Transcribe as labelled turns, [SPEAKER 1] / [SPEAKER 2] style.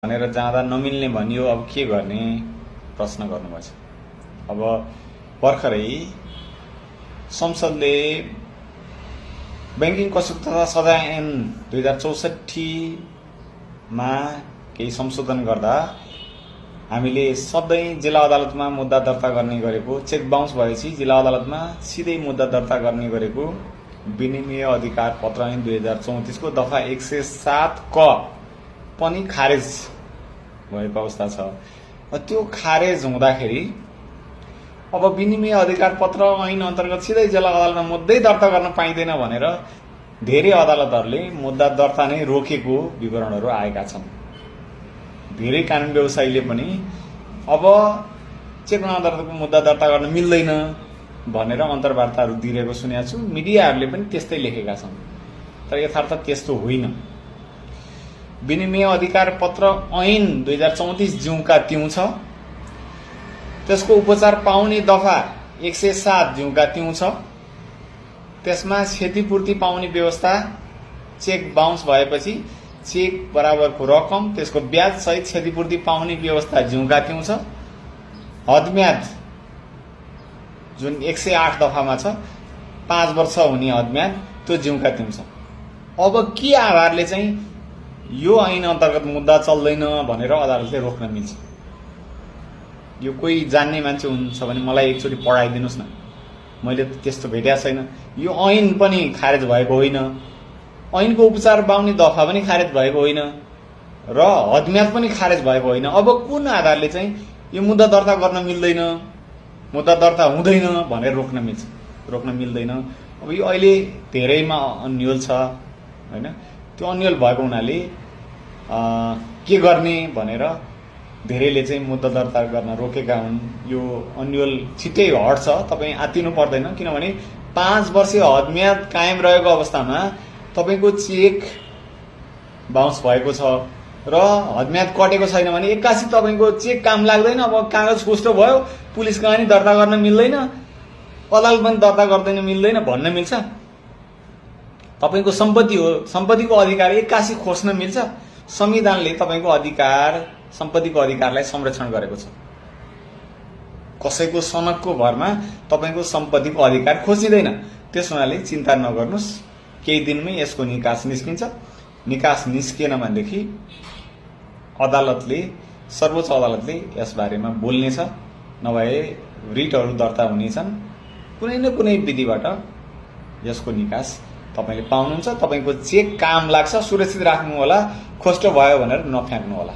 [SPEAKER 1] भनेर जाँदा नमिल्ने भनियो। अब के गर्ने प्रश्न गर्नुभएको छ। अब भर्खरै संसदले बैंकिङ कसुर तथा सजा ऐन 2064 मा केही संशोधन गर्दा हामीले सधैँ जिल्ला अदालतमा मुद्दा दर्ता गर्ने गरेको, चेक बाउन्स भएपछि जिल्ला अदालतमा सिधै मुद्दा दर्ता गर्ने गरेको विनिमय अधिकार पत्र ऐन 2034 को दफा 107 क पनि खारेज भएको अवस्था छ। त्यो खारेज हुँदाखेरि अब विनिमय अधिकार पत्र ऐन अन्तर्गत सिधै जिल्ला अदालतमा मुद्दै दर्ता गर्न पाइँदैन भनेर धेरै अदालतहरूले मुद्दा दर्ता नै रोकेको विवरणहरू आएका छन्। धेरै कानुन व्यवसायीले पनि अब चेक अदालतको मुद्दा दर्ता गर्न मिल्दैन भनेर अन्तर्वार्ताहरू दिएको सुनेको छु। मिडियाहरूले पनि त्यस्तै लेखेका छन्, तर यथार्थ त्यस्तो होइन। विनिमय अधिकार पत्र ऐन 2034 ज्यूका त्यौं छ, त्यसको उपचार पाउने दफा 107 ज्यूका त्यौं छ। त्यसमा क्षतिपूर्ति पाउने व्यवस्था, चेक बाउन्स भएपछि चेक बराबरको रकम, त्यसको ब्याज सहित क्षतिपूर्ति पाउने व्यवस्था ज्यूका त्यौं छ। हदम्याद जुन 108 दफामा छ, 5 वर्ष हुने हदम्याद, त्यो ज्यूका त्यौं छ। अब के आधारले चाहिँ यो ऐन अन्तर्गत मुद्दा चल्दैन भनेर अदालतले रोक्न मिल्छ? यो कोही जान्ने मान्छे हुनुहुन्छ भने मलाई एकचोटि पढाइदिनुस् न। मैले त्यस्तो भेटेको छैन। यो ऐन पनि खारेज भएको होइन, ऐनको उपचार पाउने दफा पनि खारेज भएको होइन र हदम्याद पनि खारेज भएको होइन। अब कुन आधारले चाहिँ यो मुद्दा दर्ता गर्न मिल्दैन, मुद्दा दर्ता हुँदैन भनेर रोक्न मिल्छ? रोक्न मिल्दैन। अब यो अहिले धेरैमा अन्यल छ हैन। त्यो अन्यल भएको हुनाले के गर्ने भनेर धेरैले चाहिँ मुद्दा दर्ता गर्न रोकेका हुन्। यो अन्यल छिट्टै हट्छ, तपाईँ आत्तिनु पर्दैन। किनभने 5 वर्षीय हदम्याद कायम रहेको अवस्थामा तपाईको चेक बाउन्स भएको छ र हदम्याद कटेको छैन भने एक्कासी तपाईको चेक काम लाग्दैन। अब कागज कस्तो भयो, पुलिस कहानी दर्ता गर्न मिल्दैन, अदालत पनि दर्ता गर्दैन मिल्दैन भन्न मिल्छ? तपाईको सम्पत्ति हो, सम्पत्तिको अधिकार एक्कासी खोज्न मिल्छ? संविधानले तपाईको अधिकार, सम्पत्तिको अधिकारलाई संरक्षण गरेको छ। कसैको सनकको भरमा तपाईको सम्पत्तिको अधिकार खोजिँदैन। त्यस हुनाले चिन्ता नगर्नुस्, केही दिनमै यसको निकास निस्किन्छ। निकास निस्किएन भनेदेखि अदालतले, सर्वोच्च अदालतले यस बारेमा बोल्नेछ, नभए रिटहरू दर्ता हुनेछन्। कुनै न कुनै विधिबाट यसको निकास तपाईले पाउनुहुन्छ। तपाईको चेक काम लाग्छ, सुरक्षित राख्नु होला, खोस्टो भयो भनेर नफ्याक्नु होला।